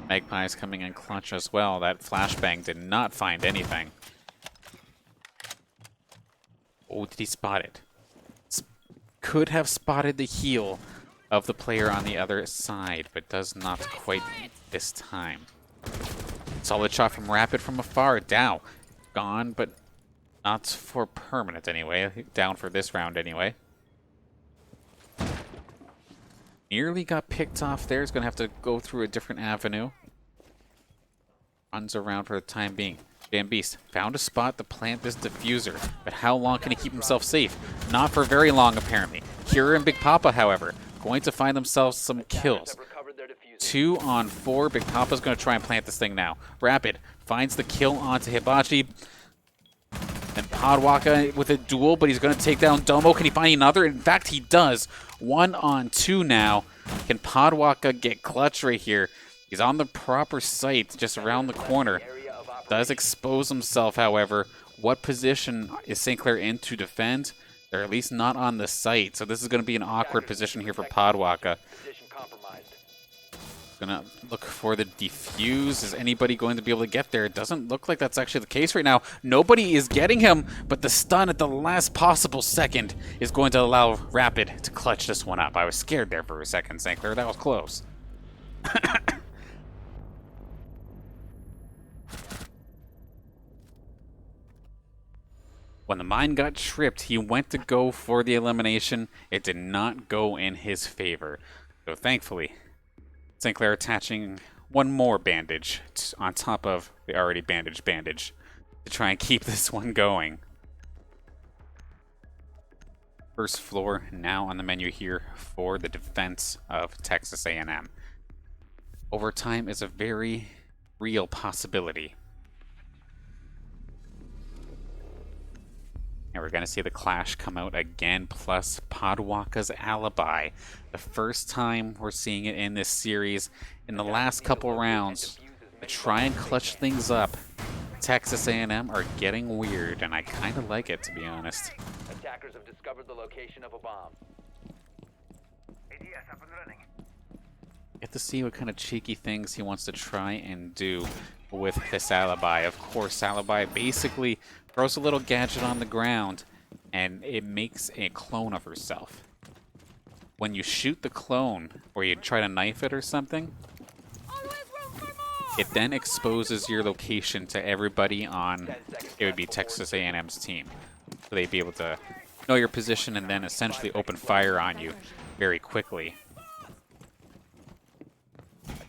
Magpies coming in clutch as well. That flashbang did not find anything. Oh, did he spot it? Could have spotted the heel of the player on the other side, but does not quite this time. Solid shot from Rapid from afar. Dow gone, but not for permanent anyway. Down for this round anyway. Nearly got picked off there. He's going to have to go through a different avenue. Runs around for the time being. JM Beast found a spot to plant this diffuser, but how long can he keep himself safe? Not for very long, apparently. Kira and Big Papa, however, going to find themselves some kills. 2 on 4. Big Papa's going to try and plant this thing now. Rapid finds the kill onto Hibachi. And Podwaka with a duel, but he's going to take down Domo. Can he find another? In fact, he does. 1-on-2 now. Can Podwaka get clutch right here? He's on the proper site, just around the corner. Does expose himself, however. What position is St. Clair in to defend? They're at least not on the site, so this is going to be an awkward position here for Podwaka. Position compromised. Gonna look for the defuse. Is anybody going to be able to get there? It doesn't look like that's actually the case right now. Nobody is getting him, but the stun at the last possible second is going to allow Rapid to clutch this one up. I was scared there for a second, St. Clair. That was close. When the mine got tripped, he went to go for the elimination. It did not go in his favor. So thankfully, St. Clair attaching one more bandage on top of the already bandaged bandage to try and keep this one going. First floor now on the menu here for the defense of Texas A&M. Overtime is a very real possibility. And we're going to see the clash come out again, plus Podwaka's alibi. The first time we're seeing it in this series. In the last couple rounds, to try and clutch things up, Texas A&M are getting weird, and I kind of like it, to be honest. Attackers have discovered the location of a bomb. ADS up and running. Get to see what kind of cheeky things he wants to try and do with this alibi. Of course, alibi basically throws a little gadget on the ground, and it makes a clone of herself. When you shoot the clone, or you try to knife it or something, it then exposes your location to everybody on, it would be Texas A&M's team. So they'd be able to know your position and then essentially open fire on you very quickly.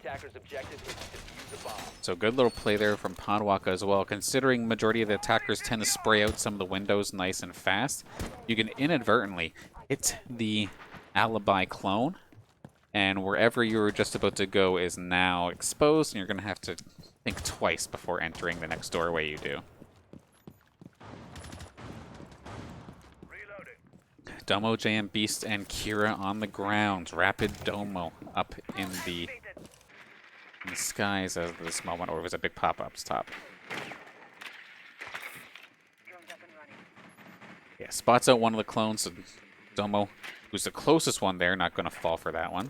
Attackers' objective is to defuse a bomb. So good little play there from Podwaka as well. Considering majority of the attackers tend to spray out some of the windows nice and fast, you can inadvertently hit the alibi clone, and wherever you were just about to go is now exposed, and you're going to have to think twice before entering the next doorway you do. Reloading. Domo, JM, Beast, and Kira on the ground. Rapid Domo up in the skies at this moment, or it was a big pop-ups top. Yeah, spots out one of the clones, and Domo, who's the closest one there, not going to fall for that one.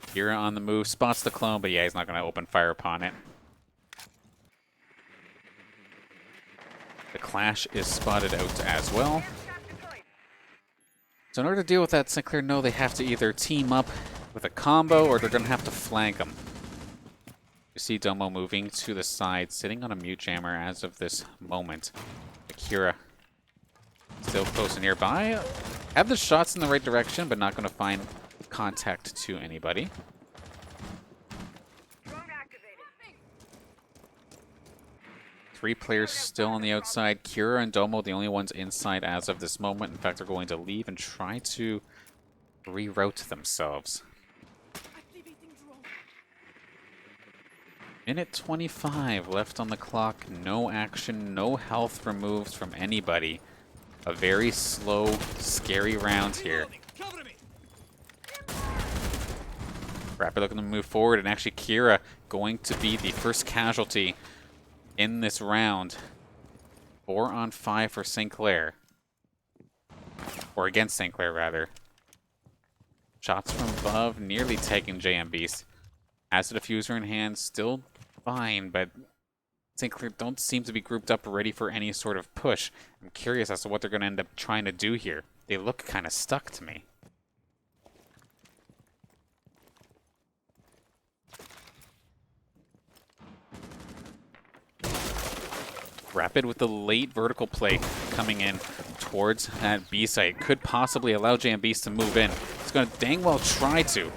Kira on the move, spots the clone, but yeah, he's not going to open fire upon it. The clash is spotted out as well. So in order to deal with that, St. Clair know they have to either team up with a combo or they're going to have to flank them. You see Domo moving to the side, sitting on a mute jammer as of this moment. Akira still close and nearby. Have the shots in the right direction, but not going to find contact to anybody. Three players still on the outside. Kira and Domo, the only ones inside as of this moment. In fact, they're going to leave and try to reroute themselves. Minute 25 left on the clock. No action, no health removed from anybody. A very slow, scary round here. Cover me. Rapid looking to move forward, and actually Kira going to be the first casualty in this round. 4 on 5 for St. Clair. Or against St. Clair, rather. Shots from above, nearly taking JM Beast. Has the diffuser in hand, still fine, but St. Clair don't seem to be grouped up ready for any sort of push. I'm curious as to what they're going to end up trying to do here. They look kind of stuck to me. Rapid with the late vertical play coming in towards that B site. Could possibly allow JM Beast to move in. He's going to dang well try to.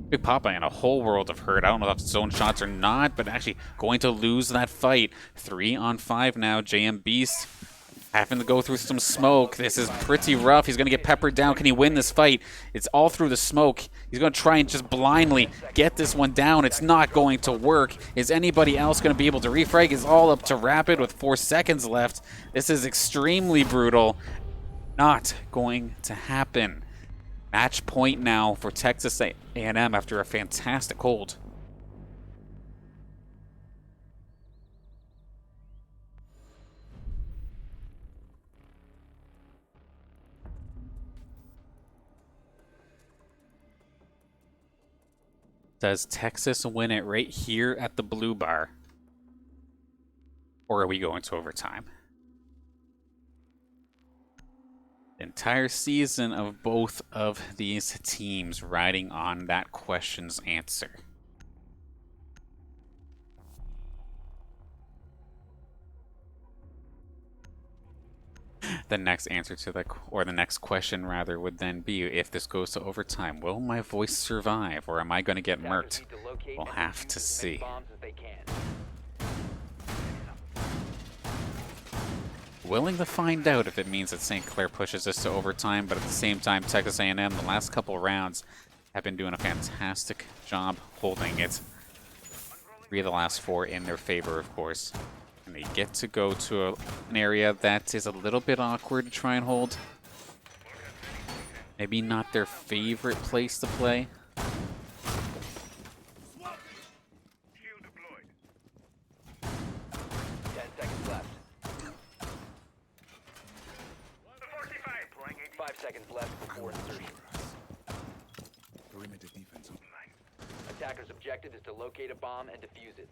Big Papa in a whole world of hurt. I don't know if it's zone shots or not, but actually going to lose that fight. 3 on 5 now. JM Beast Having to go through some smoke. This is pretty rough. He's going to get peppered down. Can he win this fight? It's all through the smoke. He's going to try and just blindly get this one down. It's not going to work. Is anybody else going to be able to refrag? It's all up to Rapid with 4 seconds left. This is extremely brutal. Not going to happen. Match point now for Texas A&M after a fantastic hold. Does Texas win it right here at the blue bar? Or are we going to overtime? The entire season of both of these teams riding on that question's answer. The next answer to the, or the next question rather, would then be, if this goes to overtime, will my voice survive or am I going to get murked? We'll have to see. Willing to find out if it means that St. Clair pushes this to overtime, but at the same time, Texas A&M, the last couple rounds, have been doing a fantastic job holding it. 3 of the last 4 in their favor, of course. And they get to go to an area that is a little bit awkward to try and hold. Maybe not their favorite place to play. Shield deployed. 10 seconds left. 45. Deploying 5 seconds left before insertion. Perimeter defense online. Attacker's objective is to locate a bomb and defuse it.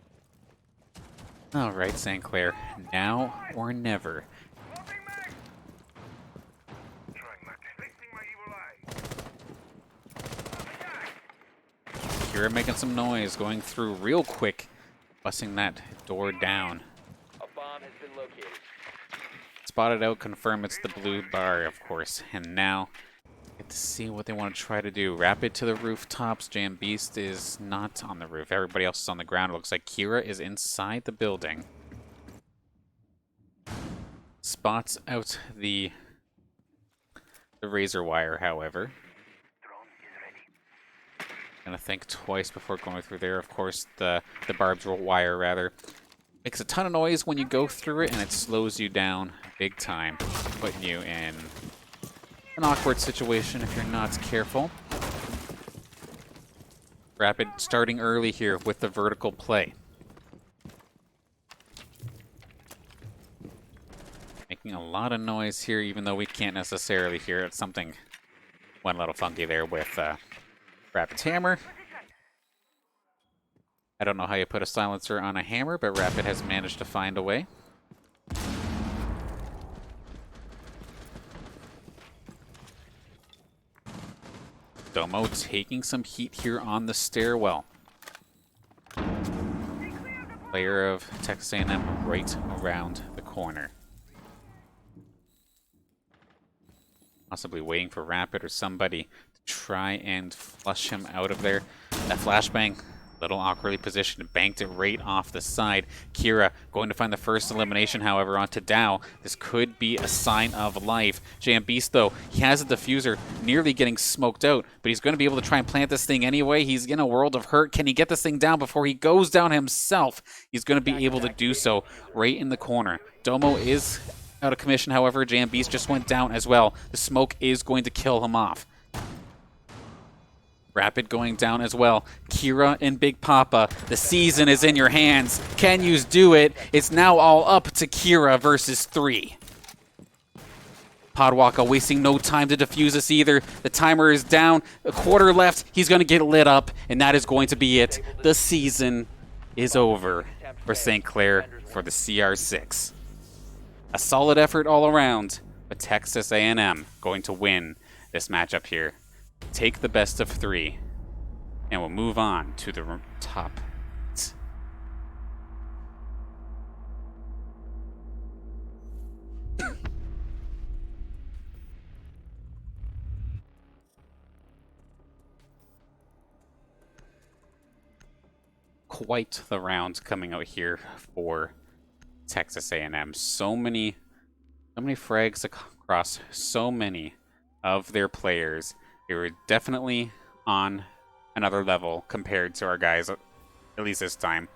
All right, St. Clair, now or never. Swapping mag. Trying not to. Fixing my evil eye. Kira making some noise, going through real quick, busting that door down. A bomb has been located. Spotted out, confirm it's the blue bar, of course. And now, get to see what they want to try to do. Rapid to the rooftops. Jam Beast is not on the roof. Everybody else is on the ground. It looks like Kira is inside the building. Spots out the razor wire, however. Drone is ready. Gonna think twice before going through there. Of course, the barbed wire, rather. Makes a ton of noise when you go through it, and it slows you down big time, putting you in an awkward situation if you're not careful. Rapid starting early here with the vertical play. Making a lot of noise here, even though we can't necessarily hear it. Something went a little funky there with Rapid's hammer. I don't know how you put a silencer on a hammer, but Rapid has managed to find a way. Domo taking some heat here on the stairwell. Player of Texas A&M right around the corner. Possibly waiting for Rapid or somebody to try and flush him out of there. That flashbang, little awkwardly positioned, banked it right off the side. Kira going to find the first elimination, however, onto Dow. This could be a sign of life. Jam Beast, though, he has a diffuser nearly getting smoked out, but he's going to be able to try and plant this thing anyway. He's in a world of hurt. Can he get this thing down before he goes down himself? He's going to be able to do so right in the corner. Domo is out of commission, however. Jam Beast just went down as well. The smoke is going to kill him off. Rapid going down as well. Kira and Big Papa, the season is in your hands. Can you do it? It's now all up to Kira versus 3. Podwaka wasting no time to defuse this either. The timer is down. A quarter left. He's going to get lit up, and that is going to be it. The season is over for St. Clair for the CR6. A solid effort all around, but Texas A&M going to win this matchup here. Take the best of 3, and we'll move on to the top. Quite the round coming out here for Texas A&M. So many So many frags across so many of their players. They were definitely on another level compared to our guys, at least this time.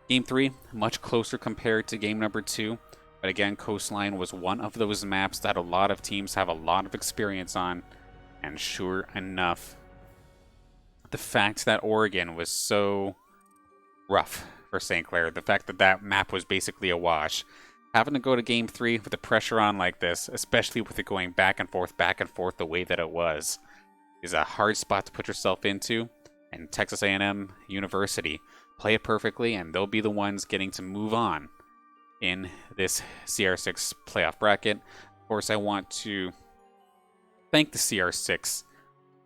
Game 3, much closer compared to game number 2. But again, Coastline was one of those maps that a lot of teams have a lot of experience on. And sure enough, the fact that Oregon was so rough for St. Clair, the fact that that map was basically a wash, having to go to game 3 with the pressure on like this, especially with it going back and forth the way that it was, is a hard spot to put yourself into. And Texas A&M University play it perfectly, and they'll be the ones getting to move on in this CR6 playoff bracket. Of course, I want to thank the CR6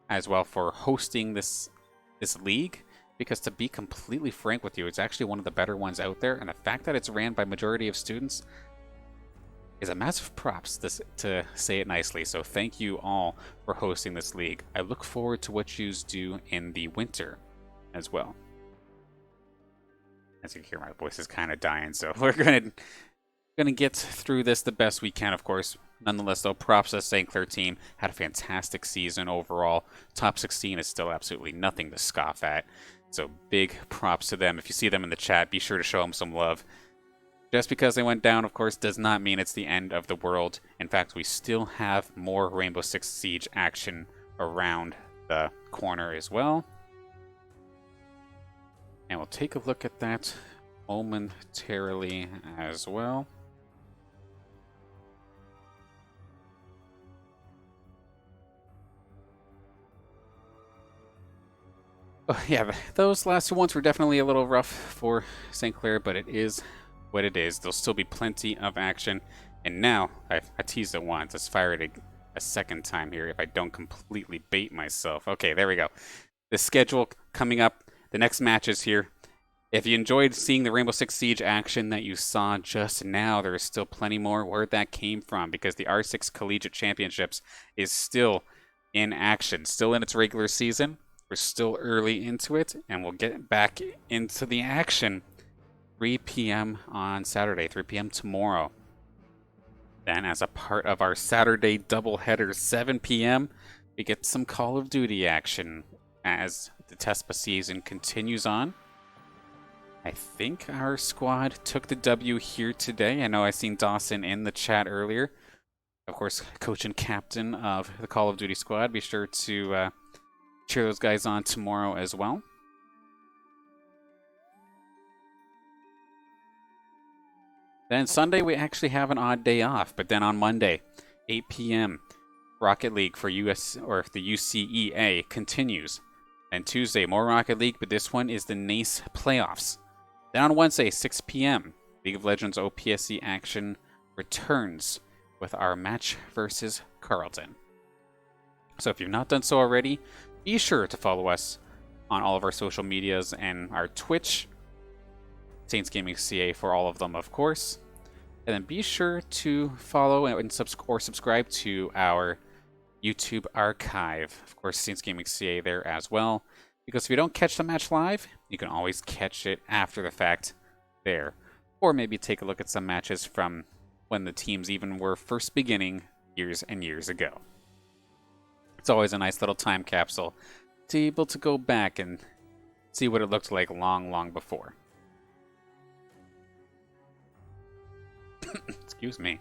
as well for hosting this league, because to be completely frank with you, it's actually one of the better ones out there, and the fact that it's ran by majority of students is a massive props, to say it nicely. So thank you all for hosting this league. I look forward to what you do in the winter as well. As you can hear, my voice is kind of dying, so we're gonna get through this the best we can, of course. Nonetheless, though, props to the St. Clair team. Had a fantastic season overall. Top 16 is still absolutely nothing to scoff at. So big props to them. If you see them in the chat, be sure to show them some love. Just because they went down, of course, does not mean it's the end of the world. In fact, we still have more Rainbow Six Siege action around the corner as well. And we'll take a look at that momentarily as well. Oh, yeah, those last 2 ones were definitely a little rough for St. Clair, but it is what it is. There'll still be plenty of action. And now, I teased it once. Let's fire it a second time here if I don't completely bait myself. Okay, there we go. The schedule coming up, the next matches here. If you enjoyed seeing the Rainbow Six Siege action that you saw just now, there is still plenty more where that came from, because the R6 Collegiate Championships is still in action, still in its regular season. We're still early into it, and we'll get back into the action 3 p.m. on Saturday, 3 p.m. tomorrow. Then, as a part of our Saturday doubleheader, 7 p.m., we get some Call of Duty action as the TESPA season continues on. I think our squad took the W here today. I know I seen Dawson in the chat earlier. Of course, coach and captain of the Call of Duty squad. Be sure to cheer those guys on tomorrow as well. Then Sunday we actually have an odd day off, but then on Monday, 8 p.m., Rocket League for US or the UCEA continues. And Tuesday, more Rocket League, but this one is the NACE playoffs. Then on Wednesday, 6 p.m., League of Legends OPSC action returns with our match versus Carleton. So if you've not done so already, be sure to follow us on all of our social medias and our Twitch, Saints Gaming CA for all of them, of course. And then be sure to follow and subscribe to our YouTube archive. Of course, Saints Gaming CA there as well. Because if you don't catch the match live, you can always catch it after the fact there. Or maybe take a look at some matches from when the teams even were first beginning years and years ago. It's always a nice little time capsule to be able to go back and see what it looked like long, long before. Excuse me.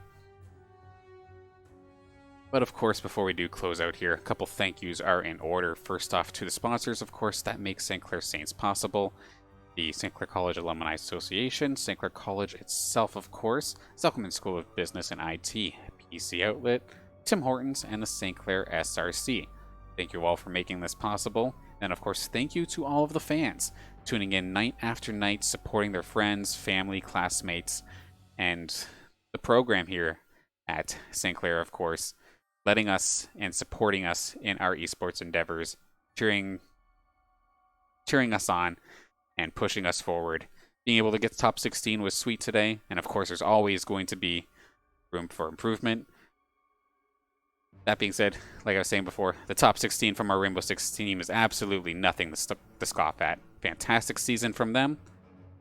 But of course, before we do close out here, a couple thank yous are in order. First off, to the sponsors, of course, that make St. Clair Saints possible. The St. Clair College Alumni Association, St. Clair College itself, of course, Zuckelman School of Business and IT, PC Outlet, Tim Hortons, and the St. Clair SRC. Thank you all for making this possible. And of course, thank you to all of the fans tuning in night after night, supporting their friends, family, classmates, and the program here at St. Clair, of course, letting us and supporting us in our esports endeavors, cheering us on and pushing us forward. Being able to get to top 16 was sweet today, and of course there's always going to be room for improvement. That being said, like I was saying before, the top 16 from our Rainbow Six team is absolutely nothing to scoff at. Fantastic season from them,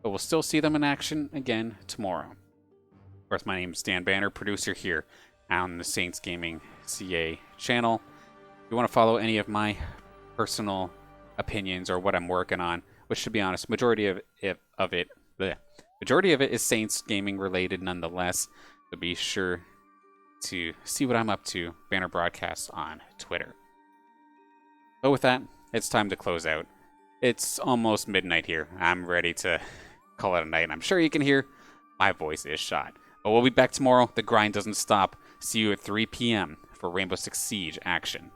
but we'll still see them in action again tomorrow. course, my name is Dan Banner, producer here on the Saints Gaming CA channel. If you want to follow any of my personal opinions or what I'm working on, which, to be honest, majority of it is Saints Gaming related nonetheless. So be sure to see what I'm up to. Banner Broadcasts on Twitter. But with that, it's time to close out. It's almost midnight here. I'm ready to call it a night. I'm sure you can hear my voice is shot. But we'll be back tomorrow. The grind doesn't stop. See you at 3 p.m. for Rainbow Six Siege action.